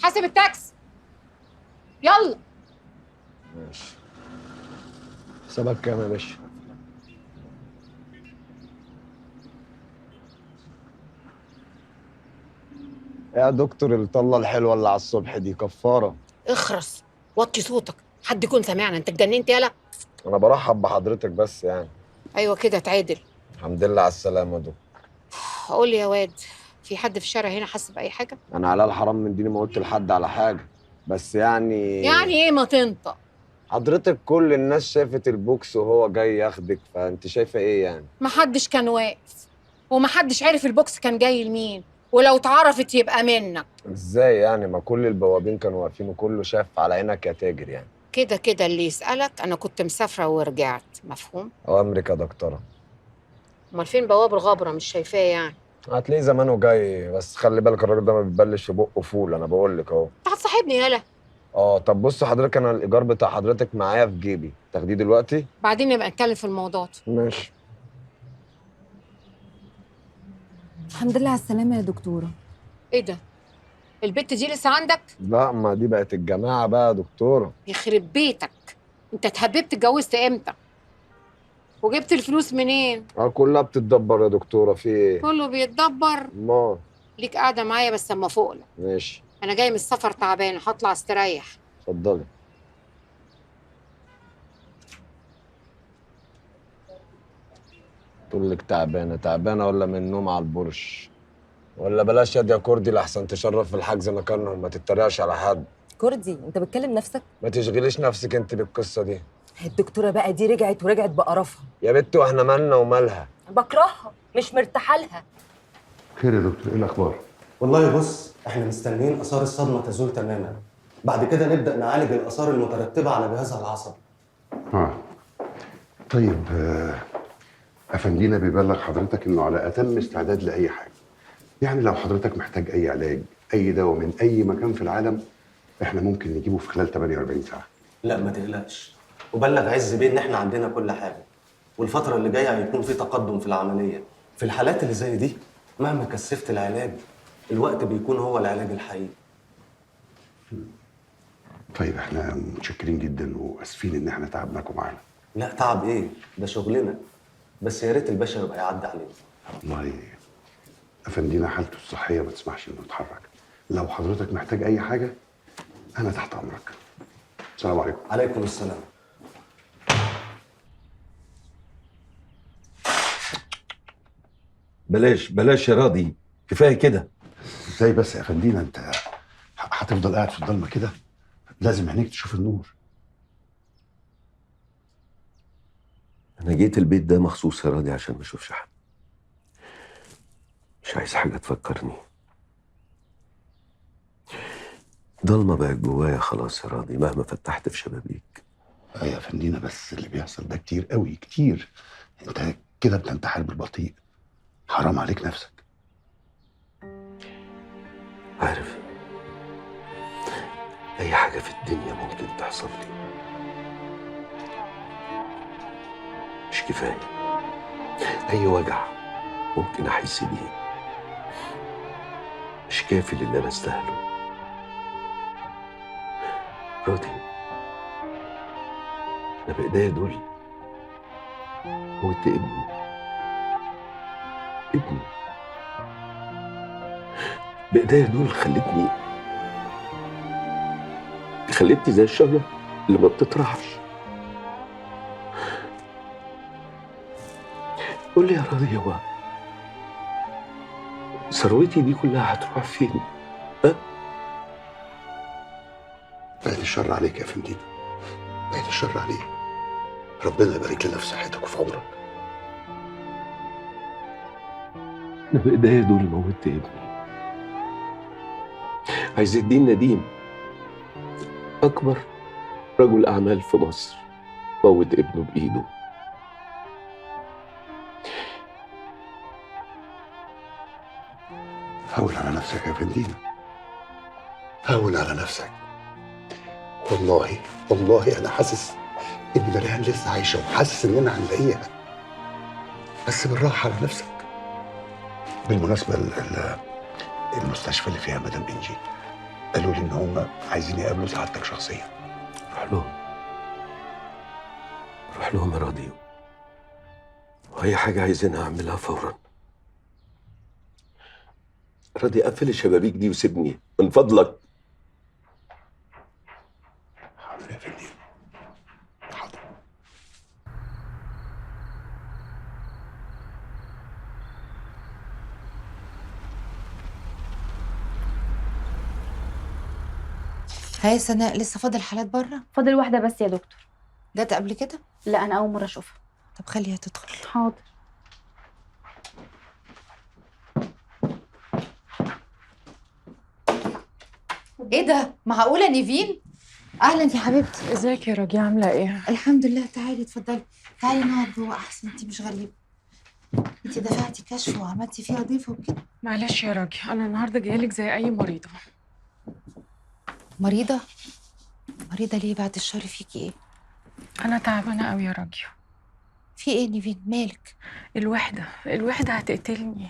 حاسب التاكسي. يلا. ماشي. حسابك كام يا باشا؟ يا دكتور الطلة الحلوة اللي على الصبح دي كفارة. اخرس، وطي صوتك، حد يكون سامعنا. انت اتجننت يالا؟ أنا برحب بحضرتك بس يعني. ايوه كده اتعدل. الحمد لله على السلامة يا دكتور. قول لي يا واد، في حد في الشارع هنا حس باي حاجه؟ أنا على الحرام من ديني ما قلت لحد على حاجة، بس يعني ايه ما تنطق؟ حضرتك كل الناس شافت البوكس وهو جاي ياخدك، فأنت شايفة إيه يعني؟ محدش كان واقف، ومحدش عرف البوكس كان جاي لمين، ولو اتعرفت يبقى منك. إزاي يعني؟ ما كل البوابين كانوا واقفين وكله شاف على عينك يا تاجر يعني. كده كده اللي يسألك انا كنت مسافره ورجعت، مفهوم؟ أوامرك يا دكتورة. امال فين بواب الغبره؟ مش شايفاه يعني؟ هتلاقيه زمانه جاي، بس خلي بالك الراجل ده ما بيبلش في بقه فول، أنا بقول لك أهو. انت هتصاحبني يالا؟ طب بص حضرتك، انا الايجار بتاع حضرتك معايا في جيبي، تاخديه دلوقتي؟ بعدين نبقى نتكلم في الموضوع ده. ماشي. الحمد لله على السلامة يا دكتورة. ايه ده؟ البت دي لسه عندك؟ لا، ما دي بقت الجماعه بقى يا دكتوره. يخرب بيتك، انت اتهببت اتجوزت امتى؟ وجبت الفلوس منين؟ كلها بتتدبر يا دكتوره، في ايه؟ كله بيتدبر. ما ليك قاعده معايا بس اما فوقلك. ماشي. انا جاي من السفر تعبان، هطلع استريح. اتفضلي. تقول لك تعبانه تعبانه ولا من النوم على البرش؟ ولا بلاش يا كردي لحسن تشرف في الحجز مكانهم، ما تتريقش على حد. كردي انت بتكلم نفسك؟ ما تشغليش نفسك انت بالقصه دي. الدكتورة بقى دي رجعت بقرفها. يا بت واحنا مالنا ومالها؟ بكرهها، مش مرتاحة لها. خير يا دكتور، ايه الاخبار؟ والله بص، احنا مستنيين اثار الصدمه تزول تماما، بعد كده نبدا نعالج الاثار المترتبه على جهازها العصبي. اه طيب، افندينا بيبلغ حضرتك انه على اتم استعداد لاي حاجه. يعني لو حضرتك محتاج اي علاج، اي دواء من اي مكان في العالم، احنا ممكن نجيبه في خلال 48 ساعه. لا ما تقلقش، وبلغ عز بيه ان احنا عندنا كل حاجه، والفتره اللي جايه هيكون في تقدم في العمليه. في الحالات اللي زي دي مهما كثفت العلاج، الوقت بيكون هو العلاج الحقيقي. طيب احنا متشكرين جدا واسفين ان احنا تعبناكم معانا. لا تعب ايه، ده شغلنا، بس يا ريت الباشا يبقى يعدي علينا. والله افندينا حالته الصحيه ما تسمحش انه يتحرك. لو حضرتك محتاج اي حاجه انا تحت امرك. السلام عليكم. عليكم السلام. بلاش بلاش يا راضي، كفايه كده. ازاي بس يا افندينا، انت هتفضل قاعد في الضلمه كده؟ لازم عينيك تشوف النور. انا جيت البيت ده مخصوص يا راضي عشان ما اشوفش حد. مش عايز حاجه تفكرني. ضلمه بقت جوايا خلاص يا راضي مهما فتحت في شبابيك. يا فندينا بس اللي بيحصل ده كتير قوي كتير. انت كده بتنتحر بالبطيء، حرام عليك نفسك. عارف، اي حاجه في الدنيا ممكن تحصل لي. مش كفايه اي وجع ممكن احس بيه، مش كافي للي انا استاهله. راضي، انا بايديا دول موت ابني بايديا دول خلتني زي الشجرة اللي ما بتطرحش. قول لي يا راضي، هو ثروتي دي كلها هتروح فين؟ ها؟ بعد الشر عليك يا فندينا، بعد الشر عليك. ربنا يبارك لنا في صحتك وفي عمرك. انا بايديا دول موت ابني. عايز الدين نديم اكبر رجل اعمال في مصر موت ابنه بايده. هون على نفسك يا فندينا، هون على نفسك. والله انا حاسس ان مريان لسه عايشه، وحاسس اننا هنلاقيها، بس بالراحه على نفسك. بالمناسبه المستشفى اللي فيها مدام انجي قالوا لي ان هم عايزين يقابلوا سعادتك شخصيا. روح لهم، روح لهم يا راضي، وأي حاجة عايزينها أعملها فورا. راضي قفل الشبابيك دي وسيبني من فضلك. حاضر يا فندم، حاضر. هاي سناء، لسه فاضل حالات بره؟ فاضل واحدة بس يا دكتور. جت قبل كده؟ لا أنا أول مرة أشوفها. طب خليها تدخل. حاضر. ايه ده؟ معقولة نيفين؟ اهلا يا حبيبتي. ازيك يا راجي، عامله ايه؟ الحمد لله. تعالي اتفضلي، تعالي نقعد جوه احسن، انتي مش غريبة. انتي دفعتي كشف وعملتي فيها ضيفة وكده. معلش يا راجي، انا النهارده جايلك زي اي مريضه. مريضة؟ مريضة ليه؟ بعد الشر فيكي ايه؟ انا تعبانه قوي يا راجي. في ايه نيفين؟ مالك؟ الوحده هتقتلني.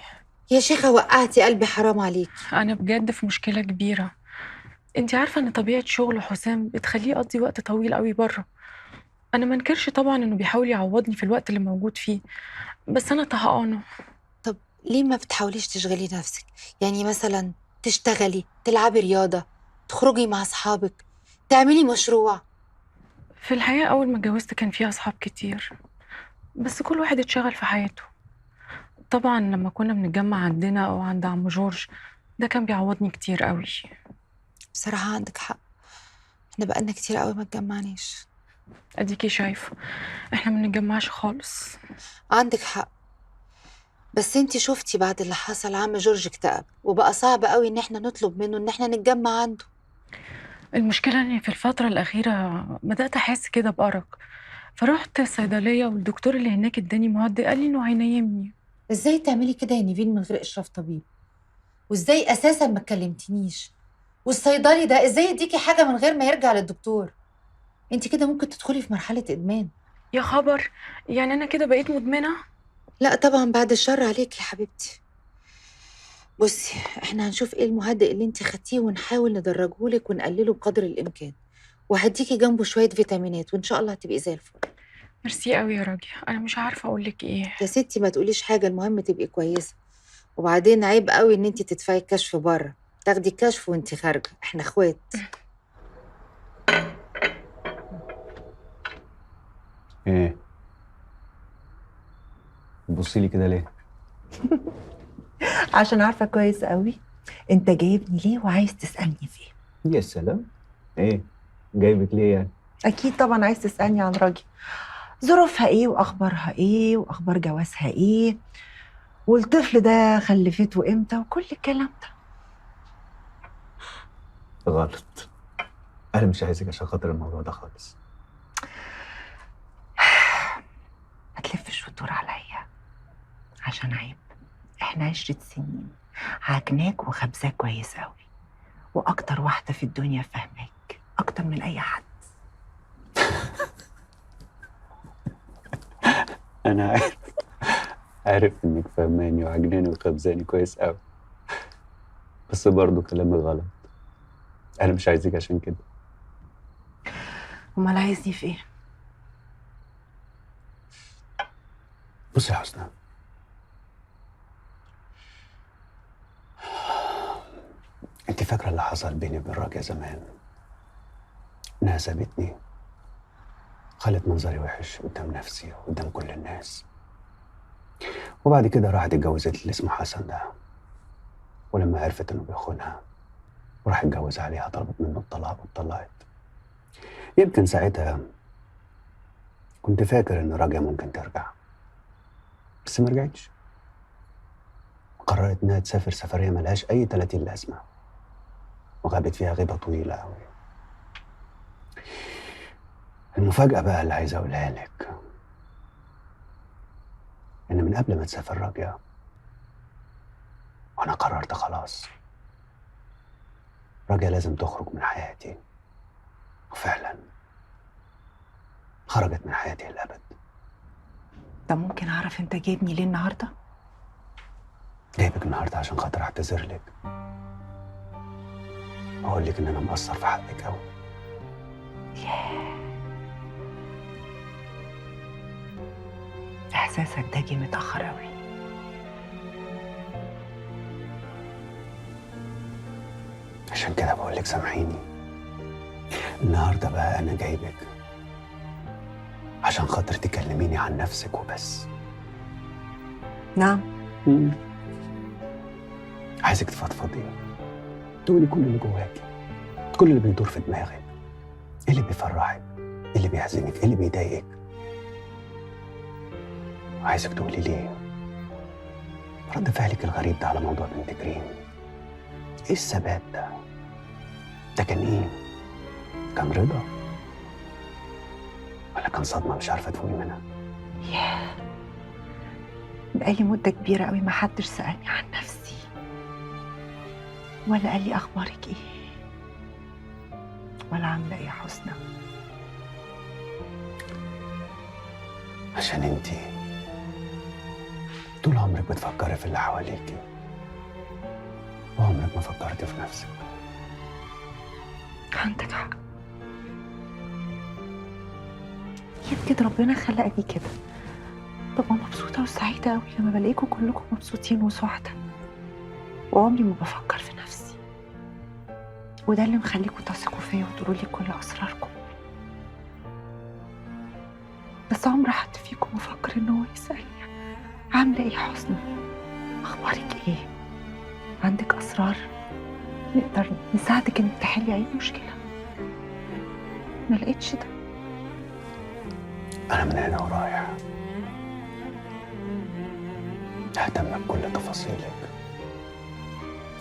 يا شيخة وقعتي قلبي، حرام عليك. انا بجد في مشكله كبيره. انتي عارفه ان طبيعه شغل حسام بتخليه يقضي وقت طويل قوي بره. انا ما انكرش طبعا انه بيحاول يعوضني في الوقت اللي موجود فيه، بس انا طهقانه. طب ليه ما بتحاوليش تشغلي نفسك؟ يعني مثلا تشتغلي، تلعبي رياضة، تخرجي مع اصحابك، تعملي مشروع. في الحقيقه اول ما اتجوزت كان فيها اصحاب كتير، بس كل واحد اتشغل في حياته. طبعا لما كنا بنتجمع عندنا او عند عم جورج، ده كان بيعوضني كتير قوي. بصراحة عندك حق، احنا بقالنا كتير قوي ما اتجمعناش. اديكي شايفه، احنا ما بنتجمعش خالص. عندك حق، بس انتي شفتي بعد اللي حصل عم جورج اكتئب، وبقى صعب قوي ان احنا نطلب منه ان احنا نتجمع عنده. المشكله اني في الفتره الاخيره بدات احس كده بأرق، فرحت الصيدليه والدكتور اللي هناك اداني مهدئ، قال لي انه هينيمني. ازاي تعملي كده يا نيفين من غير اشراف طبيب؟ وازاي اساسا ما اتكلمتنيش؟ والصيدلي ده ازاي يديكي حاجه من غير ما يرجع للدكتور؟ انتي كده ممكن تدخلي في مرحله ادمان. يا خبر، يعني انا كده بقيت مدمنه؟ لا طبعا، بعد الشر عليك يا حبيبتي. بصي، احنا هنشوف ايه المهدئ اللي انتي خدتيه ونحاول ندرجهولك ونقلله بقدر الامكان، وهديكي جنبه شويه فيتامينات، وان شاء الله هتبقي زي الفل. ميرسي قوي يا راجي، انا مش عارفه اقول لك ايه. يا ستي ما تقوليش حاجه، المهم تبقي كويسه. وبعدين عيب قوي ان انتي تدفعي الكشف بره، تاخدي الكشف وانتي خارجه، احنا اخوات. ايه بتبصي لي كده ليه؟ عشان عارفة كويس قوي انت جايبني ليه وعايز تسألني فيه. يا سلام، ايه جايبك ليه يعني؟ اكيد طبعا عايز تسألني عن راجي، ظروفها ايه واخبارها ايه واخبار جوازها ايه، والطفل ده خلفته امتى وكل الكلام ده. غلط، انا مش عايزك عشان خاطر الموضوع ده خالص. ما تلفش وتدور عليا، عشان عيب. احنا 10 سنين عجناك وخبزاك كويس قوي، واكتر واحدة في الدنيا فاهماك اكتر من اي حد. انا عارف انك فاهماني وعجناني وخبزاني كويس قوي، بس برضه كلامك غلط. انا مش عايزك عشان كده. امال عايزني في ايه؟ بصي يا حسنى، انت فاكره اللي حصل بيني وبين راجع زمان؟ انها سابتني، خلت منظري وحش قدام نفسي وقدام كل الناس، وبعد كده راحت اتجوزت اللي اسمه حسن ده، ولما عرفت انه بيخونها وراح اتجوز عليها طلبت منه الطلاق واتطلقت. يمكن ساعتها كنت فاكر ان راجع ممكن ترجع، بس ما رجعتش. قررت انها تسافر سفريه ملهاش اي 30 لازمه، وغابت فيها غيبه طويله قوي. المفاجاه بقى اللي عايز اقولها لك ان من قبل ما تسافر راجع وانا قررت خلاص راجع لازم تخرج من حياتي، وفعلا خرجت من حياتي للابد. طب ممكن اعرف انت جايبني ليه النهارده؟ جايبك النهارده عشان خاطر اعتذر لك اقول لك ان انا مقصر في حقك قوي. احساسك ده جه متاخر قوي. عشان كده بقول لك سامحيني. النهارده بقى انا جايبك عشان خاطر تكلميني عن نفسك وبس. نعم. عايزك تفضفضي، تقولي كل اللي جواكي، كل اللي بيدور في دماغك، ايه اللي بيفرحك، ايه اللي بيحزنك، ايه اللي بيضايقك. وعايزك تقولي ليه رد فعلك الغريب ده على موضوع بنت كريم. ايه الثبات ده؟ ده كان ايه؟ كان رضا ولا كان صدمة مش عارفة تفوقي منها؟ ياه، بقالي مدة كبيرة قوي ما حدش سألني عن نفسي ولا قال لي أخبارك إيه ولا عاملة إيه يا حسنى. عشان انتي طول عمرك بتفكري في اللي حواليكي وعمرك ما فكرتي في نفسك. عندك حق، يمكن ربنا خلقني كده. ببقى مبسوطة وسعيدة قوي لما بلاقيكم كلكم مبسوطين وسعداء، وعمري ما بفكر في نفسي. وده اللي مخليكم تثقوا فيا وتقولوا لي كل أسراركم. بس عمر حد فيكم ما فكر إن هو يسألني عاملة إيه يا حسنى؟ أخبارك إيه؟ عندك أسرار نقدر نساعدك إنك تحلي أي مشكلة؟ ما لقيتش ده. أنا من هنا ورايح ههتم بكل تفاصيلك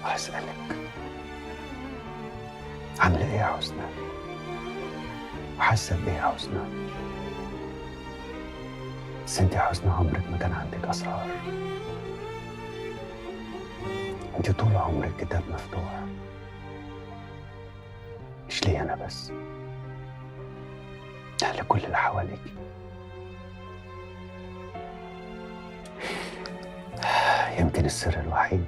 وهسألك عاملة إيه يا حسنى؟ وحاسة بإيه يا حسنى؟ بس أنت يا حسنى عمرك ما كان عندك أسرار. أنت طول عمرك كتاب مفتوح، مش لي أنا بس، ده لكل اللي حواليك. يمكن السر الوحيد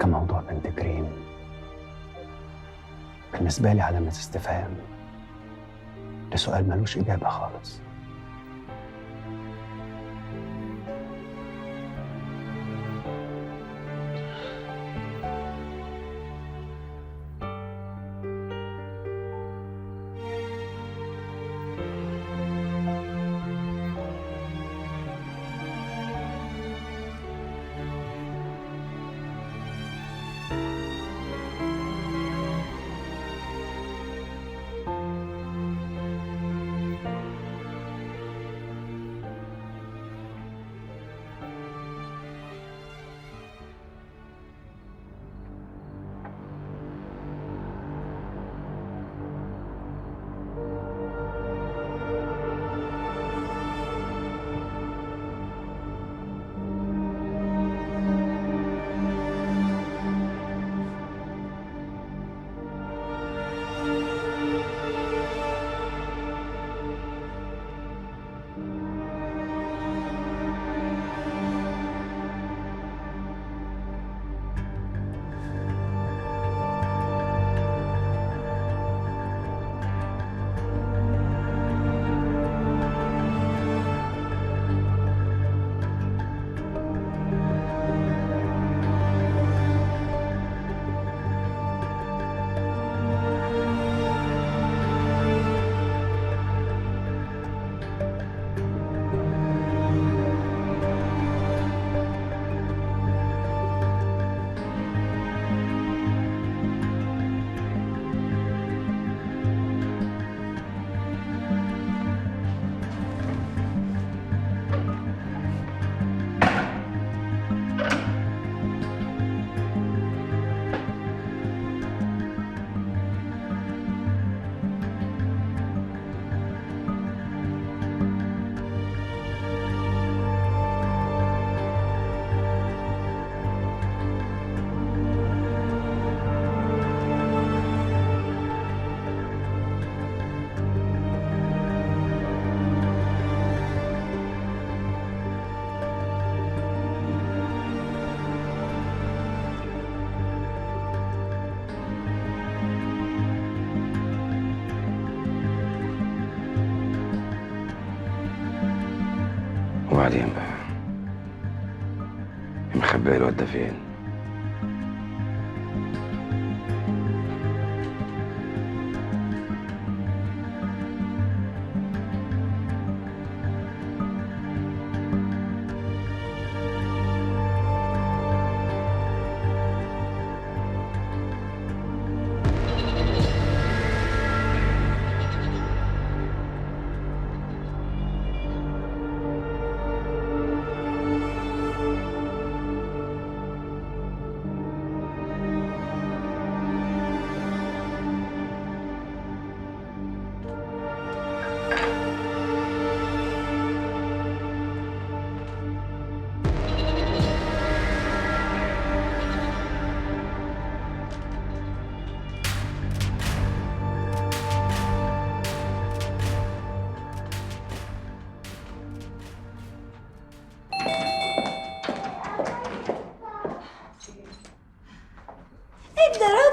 كان موضوع بنت كريم بالنسبة لي علامة استفهام لسؤال ملوش إجابة خالص. وبعدين بقى مخبي الواد ده فين؟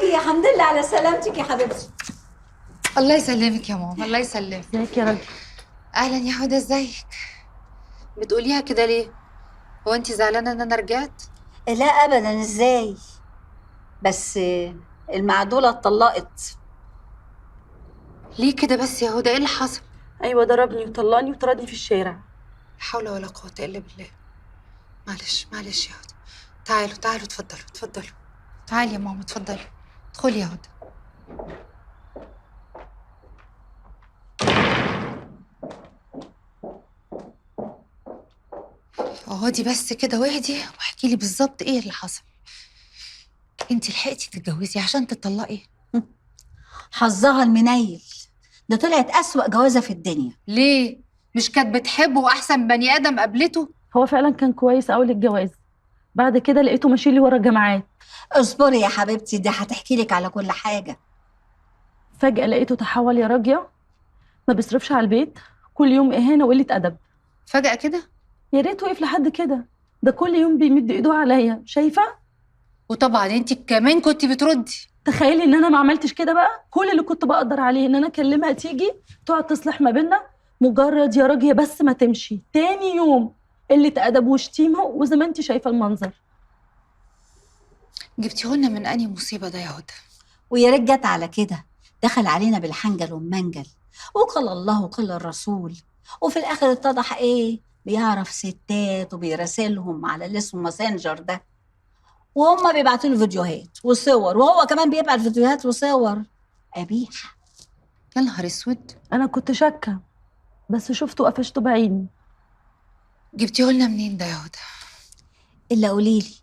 يا حمد لله على سلامتك يا حبيبتي. الله يسلمك يا ماما، الله يسلمك. ازيك يا راجل؟ اهلا يا هدى، ازيك؟ بتقوليها كده ليه؟ هو انت زعلانه ان انا رجعت؟ لا ابدا، ازاي؟ بس المعدوله اتطلقت. ليه كده بس يا هدى؟ ايه اللي حصل؟ ايوه ضربني وطلقني وطردني في الشارع. لا حول ولا قوه الا بالله. معلش معلش يا هدى، تعالوا تعالوا اتفضلوا اتفضلوا. تعالي يا ماما اتفضلي، ادخلي يا هدى. اقعدي بس كده واهدي واحكي لي بالظبط ايه اللي حصل. انت لحقتي تتجوزي عشان تطلقي؟ حظها المنيل، ده طلعت أسوأ جوازة في الدنيا. ليه؟ مش كانت بتحبه واحسن بني ادم قابلته؟ هو فعلا كان كويس اول الجواز، بعد كده لقيته ماشي لي ورا الجامعات. اصبري يا حبيبتي، دي هتحكي لك على كل حاجة. فجأة لقيته تحول يا راجية، ما بيصرفش على البيت، كل يوم إهانة وقلة أدب. فجأة كده؟ يا ريت وقف لحد كده، ده كل يوم بيمد إيده عليا، شايفة؟ وطبعا انت كمان كنتي بتردي. تخيلي إن أنا ما عملتش كده بقى، كل اللي كنت بقدر عليه إن أنا أكلمها تيجي تقعد تصلح ما بينا، مجرد يا راجية بس ما تمشي تاني يوم قلة أدب وشتيمة، وزي ما أنت شايفة المنظر. جبتيهولنا من أنهي مصيبة ده يا هدى؟ ويا ريت جت على كده، دخل علينا بالحنجل والمنجل، وقال الله وقال الرسول، وفي الآخر اتضح إيه؟ بيعرف ستات وبيراسلهم على اللي اسمه ماسنجر ده، وهم بيبعتوا له فيديوهات وصور، وهو كمان بيبعت فيديوهات وصور قبيحة. يا نهار اسود، أنا كنت شاكة بس شفته قفشته بعيني. جبتيهولنا منين ده يا هدى؟ إلا قوليلي،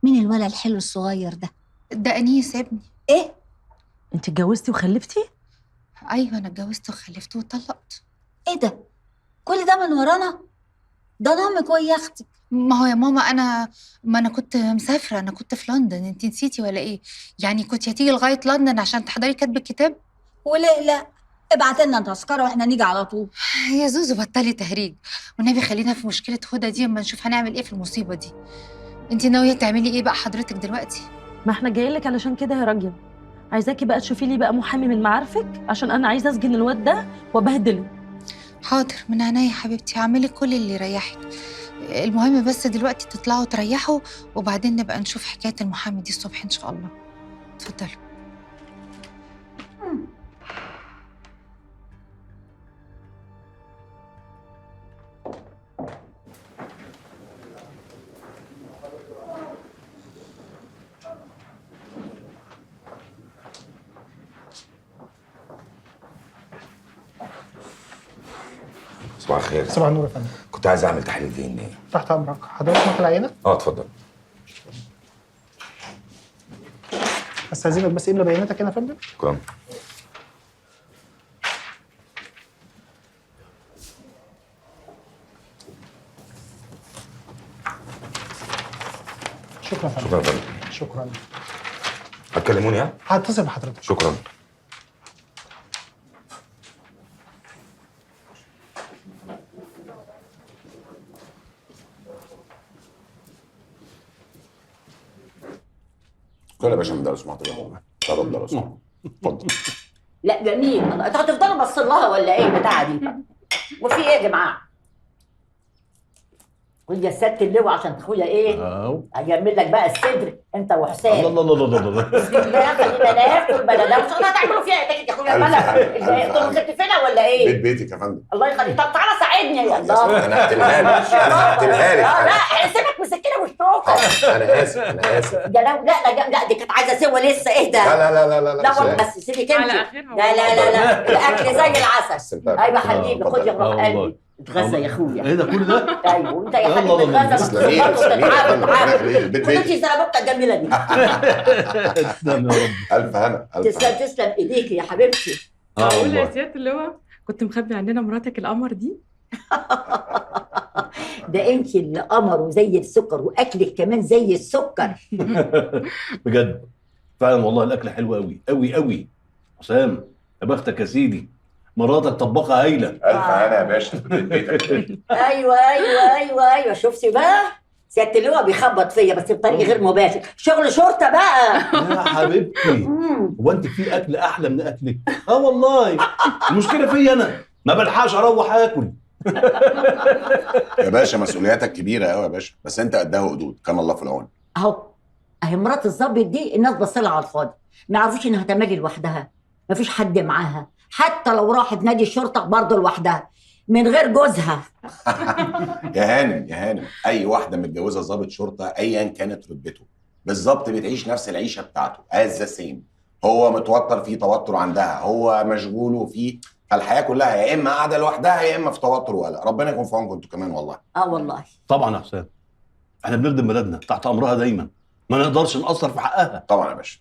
مين الولد الحلو الصغير ده؟ ده أنيس ابني. إيه؟ أنت اتجوزتي وخلفتي؟ أيوة أنا اتجوزت وخلفت وطلقت. إيه ده؟ كل ده من ورانا؟ ده أنا أمك ويا أختك. ما هو يا ماما ما أنا كنت مسافرة، أنا كنت في لندن، أنت نسيتي ولا إيه؟ يعني كنت هتيجي لغاية لندن عشان تحضري كتب الكتاب؟ وليه لا؟ ابعت لنا تذكرة واحنا نيجي على طول. يا زوزو بطلي تهريج، والنبي خلينا في مشكلة هدى دي اما نشوف هنعمل ايه في المصيبة دي. انت ناوية تعملي ايه بقى حضرتك دلوقتي؟ ما احنا جايين لك علشان كده يا راجل، عايزاكي بقى تشوفي لي بقى محامي من معارفك، عشان انا عايزه اسجن الواد ده وابهدله. حاضر من عينيا يا حبيبتي، هعملك كل اللي يريحك. المهم بس دلوقتي تطلعوا تريحوا، وبعدين نبقى نشوف حكاية المحامي دي الصبح ان شاء الله. اتفضلوا. صباح الخير. صباح النور يا فندم. كنت عايز اعمل تحليل دي ان ايه. تحت امرك. حضرتك معاك العينه؟ اتفضل. استاذنك بس املى بياناتك هنا يا فندم. كم؟ شكرا يا فندم. شكرا يا فندم. شكرا. هتكلموني ها؟ هتصل بحضرتك. شكرا. كل يا باشا من ده لو سمحت بقى. طب ده لو سمحت. اتفضل. لا جميل، انتوا هتفضلوا باصين لها ولا ايه البتاعه دي؟ وفي ايه يا جماعه؟ خد يا سياده اللواء عشان اخويا ايه؟ هيعمل لك بقى الصدر انت وحسام. الله الله الله الله لا خلينا ناكل بلا ده مش هتعملوا فيها ايه يا اخويا مالك؟ انتوا مكتفينها ولا ايه؟ بيت بيتك يا فندم. الله يخليك. طب تعالى ساعدني يا الله. انا هقتلها لك، انا هقتلها لك. لا سيبك من السكينه والشوكه. انا اسف انا اسف. يا لا دي كانت عايزه سوا لسه. ايه ده؟ لا لا لا لا لا لا والله بس سيبك انت. لا الاكل زي العسل. ايوه حبيبي خد يا روح قلبي اتغذى يا اخويا. ايه ده كل ده؟ ايوه وانت يا حبيبي اتغذى. تسلمي خد انت الزلموكه الجميله دي. تسلم يا رب. الف هنا الف هنا. تسلم ايديكي يا حبيبتي. معقولة يا سيادة اللواء كنت مخبي عندنا مراتك القمر دي؟ ده انت اللي قمر وزي السكر واكلك كمان زي السكر. بجد فعلا والله الاكل حلو قوي قوي قوي. حسام يا بختك يا سيدي، مراتك طباخه هايله. الف هنا يا باشا. ايوه شفتي بقى سيادة اللواء بيخبط فيا بس بطريقه غير مباشر. شغل شرطه بقى. يا حبيبتي هو انت في اكل احلى من اكلك؟ والله المشكله فيا انا ما بلحقش اروح اكل. يا باشا مسؤولياتك كبيره قوي يا باشا، بس انت قدها وقدود، كان الله في العون. اهو اهي مرات الظابط دي الناس بصلها على الفاضي، ما يعرفوش انها تماجي لوحدها، ما فيش حد معاها، حتى لو راحت نادي الشرطه برضه لوحدها من غير جوزها. يا هانم اي واحده متجوزه ضابط شرطه ايا كانت رتبته بالظبط بتعيش نفس العيشه بتاعته از ذا سيم. هو متوتر فيه توتر عندها، هو مشغول وفيه، فالحياه كلها يا اما قاعده لوحدها يا اما في توتر وقلق. ربنا يكون في عونكم انتوا كمان والله. والله طبعا يا حسام احنا بنخدم بلدنا تحت امرها دايما، ما نقدرش نقصر في حقها. طبعا يا باشا.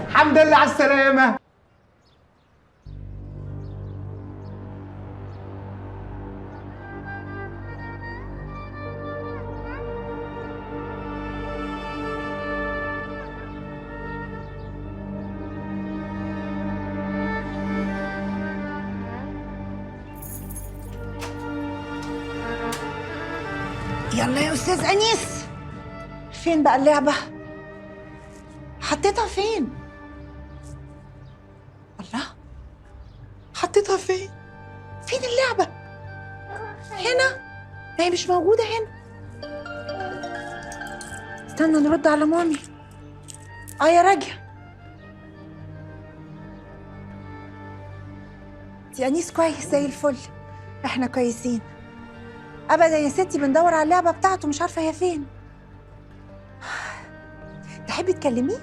الحمد لله على السلامة. يلا يا استاذ انيس، فين بقى اللعبه؟ حطيتها فين؟ الله، حطيتها فين؟ فين اللعبه؟ هنا؟ ما هي مش موجوده هنا. استنى نرد على مامي. يا راجيه، دي انيس كويس زي الفل، احنا كويسين. ابدا يا ستي بندور على اللعبه بتاعته، مش عارفه هي فين. تحبي تكلميه؟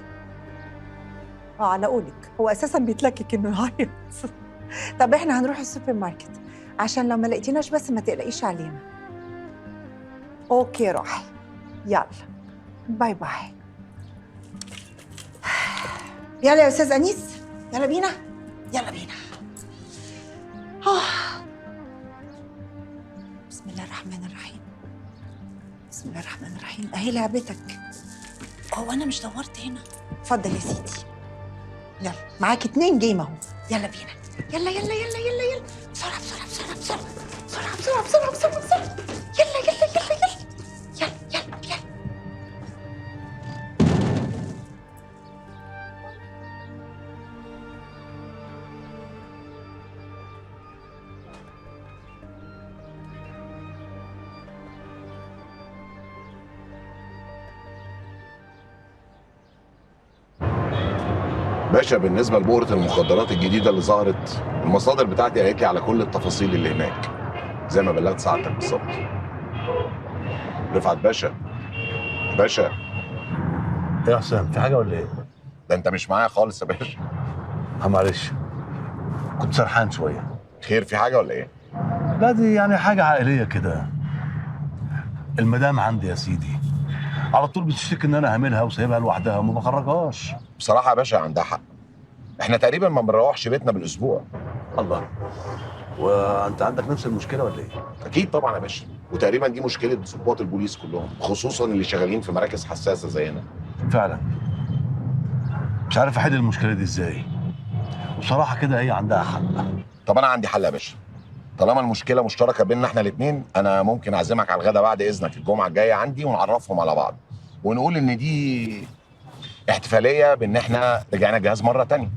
على قولك، هو اساسا بيتلكك انه يعيط. طب احنا هنروح السوبر ماركت عشان لو ما لقيتيناش بس ما تقلقيش علينا. اوكي روحي، يلا باي باي. يلا يا استاذ انيس، يلا بينا يلا بينا. بسم الله الرحمن الرحيم، بسم الله الرحمن الرحيم. اهي لعبتك. هو انا مش دورت هنا؟ اتفضل يا سيدي، يلا معاكي 2 جيم اهو. يلا بينا، يلا يلا يلا يلا يلا، بسرعه بسرعه بسرعه بسرعه بسرعه بسرعه بسرعه بسرعه، يلا يلا يلا يلا يلا يلا يلا. باشا بالنسبه لبؤره المخدرات الجديده اللي ظهرت، المصادر بتاعتي قالت لي على كل التفاصيل اللي هناك زي ما بلغت سعادتك بالظبط. رفعت باشا. باشا ايه يا حسام، في حاجه ولا ايه؟ ده انت مش معايا خالص يا باشا. معلش، كنت سرحان شويه. خير، في حاجه ولا ايه؟ لا دي يعني حاجه عائليه كده. المدام عندي يا سيدي على طول بتشتكي ان انا هاملها وسايبها لوحدها وما بخرجهاش. بصراحه يا باشا عندها حق، احنا تقريبا ما بنروحش بيتنا بالاسبوع. الله، وانت عندك نفس المشكله ولا ايه؟ اكيد طبعا يا باشا، وتقريبا دي مشكله ضباط البوليس كلهم، خصوصا اللي شغالين في مراكز حساسه زينا. فعلا مش عارف احل المشكله دي ازاي، وبصراحه كده هي عندها حق. طب انا عندي حل يا باشا، طالما المشكله مشتركه بيننا احنا الاثنين، انا ممكن اعزمك على الغدا بعد اذنك الجمعه الجايه عندي، ونعرفهم على بعض ونقول ان دي احتفاليه بان احنا رجعنا الجهاز مره تانية.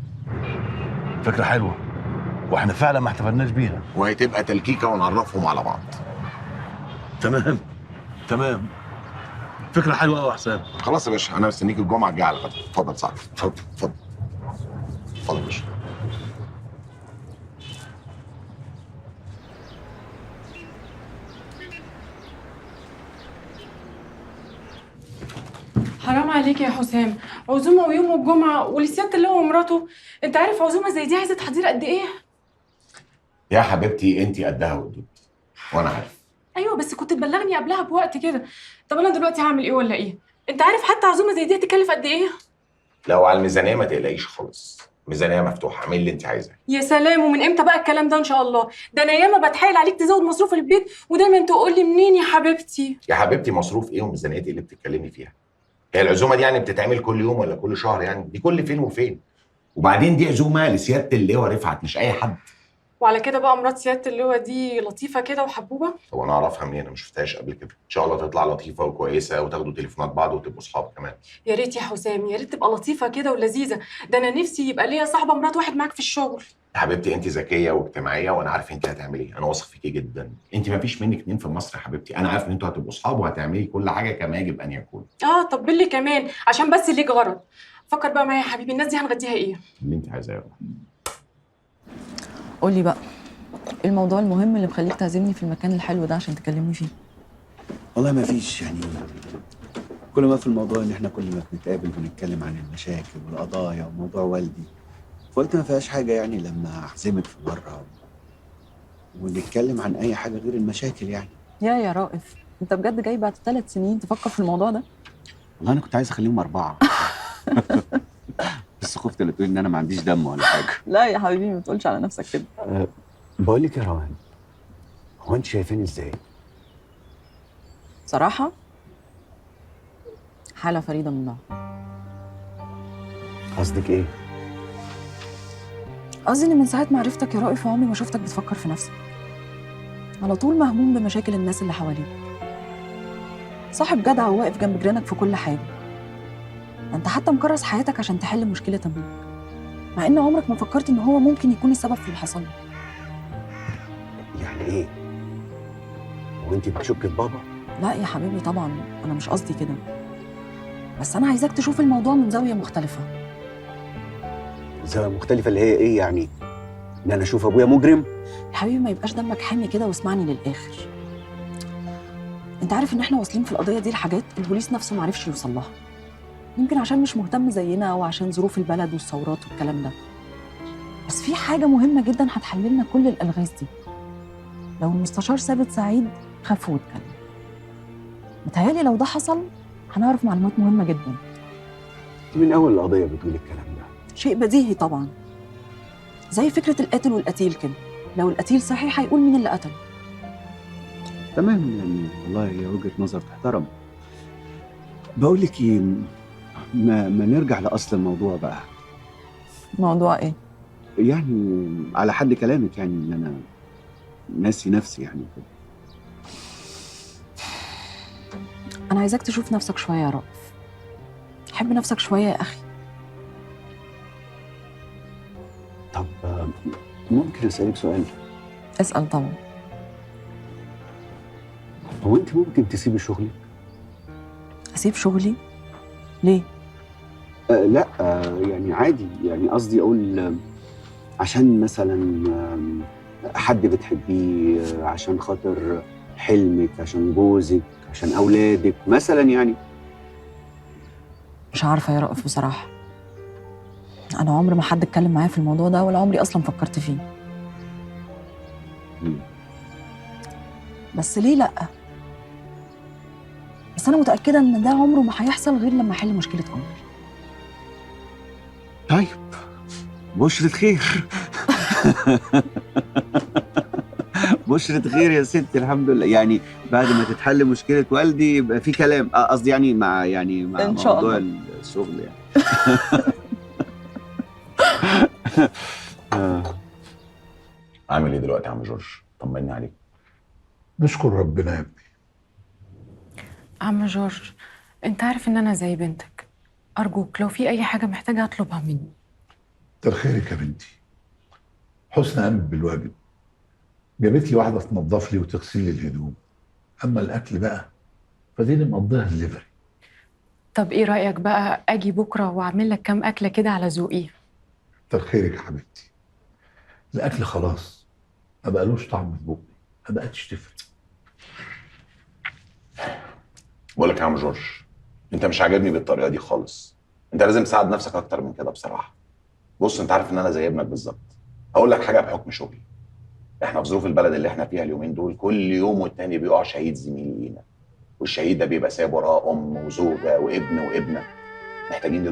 فكره حلوه، واحنا فعلا ما احتفلناش بيها، وهتبقى تلكيكه ونعرفهم على بعض. تمام تمام، فكره حلوه قوي يا حسام. خلاص يا باشا، انا مستنيك الجمعه الجايه على الغدا. اتفضل صاحبي، اتفضل اتفضل اتفضل يا باشا. حرام عليك يا حسام، عزومه ويوم الجمعه ولسياده الله ومراته. انت عارف عزومه زي دي عايزه تحضير قد ايه؟ يا حبيبتي انت قدها ودود، وانا عارف. ايوه بس كنت تبلغني قبلها بوقت كده. طب انا دلوقتي هعمل ايه ولا ايه؟ انت عارف حتى عزومه زي دي هتكلف قد ايه؟ لو على الميزانيه ما تقلقيش خالص، ميزانيه مفتوحه، اعملي اللي انت عايزاه. يا سلام، ومن امتى بقى الكلام ده ان شاء الله؟ ده انا ياما بتحايل عليك تزود مصروف البيت ودايما تقول لي منين يا حبيبتي؟ يا حبيبتي مصروف ايه وميزانيه ايه اللي بتتكلمي فيها؟ هي العزومه دي يعني بتتعمل كل يوم ولا كل شهر؟ يعني دي كل فين وفين. وبعدين دي عزومه لسياده اللواء رفعت، مش اي حد. وعلى كده بقى مرات سياده اللواء دي لطيفه كده وحبوبه؟ هو انا اعرفها منين؟ انا ما شفتهاش قبل كده. ان شاء الله تطلع لطيفه وكويسه وتاخدوا تليفونات بعض وتبقوا اصحاب كمان. يا ريت يا حسام، يا ريت تبقى لطيفه كده ولذيذه. ده انا نفسي يبقى ليا صاحبه مرات واحد معاك في الشغل. يا حبيبتي انت ذكيه واجتماعيه وانا عارف انت هتعملي ايه، انا واثق فيكي جدا. انت ما فيش منك اتنين في مصر يا حبيبتي، انا عارف ان انتوا هتبقوا اصحاب وهتعملي كل حاجه كما يجب ان يكون. طب باللي كمان عشان بس ليك غرض. فكر بقى معايا يا حبيبي، الناس دي هنغديها ايه؟ اللي انت عايزاه يا روح. قولي بقى، ايه الموضوع المهم اللي مخليك تعزمني في المكان الحلو ده عشان تكلمني فيه؟ والله ما فيش، يعني كل ما في الموضوع ان احنا كل ما بنتقابل بنتكلم عن المشاكل والقضايا وموضوع والدي، فقلت ما فيهاش حاجه يعني لما اعزمك في مره ونتكلم عن اي حاجه غير المشاكل يعني. يا رائف، انت بجد جاي بعد 3 سنين تفكر في الموضوع ده؟ والله انا كنت عايز اخليهم 4 بس خفت لا تقولي ان انا ما عنديش دم ولا حاجه. لا يا حبيبي، ما تقولش على نفسك كده. بقول لك يا روان، هو انت شايفاني ازاي؟ صراحه حاله فريده من نوعها. قصدك ايه؟ قصدي ان من ساعه ما عرفتك يا رائف وعمري ما شفتك بتفكر في نفسك، على طول مهموم بمشاكل الناس اللي حواليك، صاحب جدع وواقف جنب جيرانك في كل حاجه. انت حتى مكرس حياتك عشان تحل مشكله ابوك، مع ان عمرك ما فكرت ان هو ممكن يكون السبب في اللي حصل لك. يعني ايه؟ وانت بتشك في بابا؟ لا يا حبيبي طبعا انا مش قصدي كده، بس انا عايزاك تشوف الموضوع من زاويه مختلفه. زاويه مختلفه اللي هي ايه يعني؟ ان انا اشوف ابويا مجرم؟ يا حبيبي ما يبقاش دمك حامي كده واسمعني للاخر. انت عارف ان احنا واصلين في القضيه دي لحاجات البوليس نفسه ما عرفش يوصل لها، يمكن عشان مش مهتم زينا او عشان ظروف البلد والثورات والكلام ده. بس في حاجه مهمه جدا هتحل لنا كل الالغاز دي. لو المستشار ثابت سعيد خاف واتكلم، متهيألي لو ده حصل هنعرف معلومات مهمه جدا. من اول القضيه بتقول الكلام ده؟ شيء بديهي طبعا، زي فكره القاتل والقتيل كده، لو القتيل صحيح هيقول مين اللي قتله. تمام، يعني والله هي وجهه نظر تحترم. بقول لك ايه، ما نرجع لاصل الموضوع بقى. موضوع ايه؟ يعني على حد كلامك، يعني ان انا ناسي نفسي يعني كده. انا عايزاك تشوف نفسك شويه يا رائف، حب نفسك شويه يا اخي. طب ممكن اسالك سؤال؟ اسال طبعا. هو انت ممكن تسيبي شغلك؟ اسيب شغلي؟ ليه؟ لا يعني عادي، يعني قصدي اقول عشان مثلا حد بتحبيه، عشان خاطر حلمك، عشان جوزك، عشان اولادك مثلا يعني. مش عارفه يا رائف بصراحه، انا عمري ما حد اتكلم معايا في الموضوع ده، ولا عمري اصلا فكرت فيه. بس ليه لا؟ بس انا متاكده ان ده عمره ما هيحصل غير لما احل مشكله عمري. طيب بشرة خير. بشرة خير يا ستي، الحمد لله. يعني بعد ما تتحل مشكلة والدي يبقى في كلام، قصدي يعني مع إن شاء موضوع الله. الشغل يعني. عامل ايه دلوقتي يا عم جورج؟ طمني عليك. نشكر ربنا يا ابني. عم جورج، انت عارف ان انا زي بنتك. ارجوك لو في اي حاجه محتاجه اطلبها مني. كتر خيرك يا بنتي. حسن قامت بالواجب، جابت لي واحده تنظف لي وتغسل لي الهدوم. اما الاكل بقى فديني مقضيها دليفري. طب ايه رايك بقى اجي بكره واعمل لك كام اكله كده على ذوقي؟ كتر خيرك يا حبيبتي. الاكل خلاص ما بقالوش طعم في بقي، ما بقتش تفرق. بقول لك يا عم جورج، انت مش عاجبني بالطريقه دي خالص. انت لازم تساعد نفسك اكتر من كده بصراحه. بص، انت عارف ان انا زي ابنك بالظبط. هقول لك حاجه بحكم شغلي. احنا في ظروف البلد اللي احنا فيها اليومين دول كل يوم والتاني بيقع شهيد زميل لينا، والشهيد ده بيبقى سايب وراه ام وزوجه وابن وابنه. محتاجين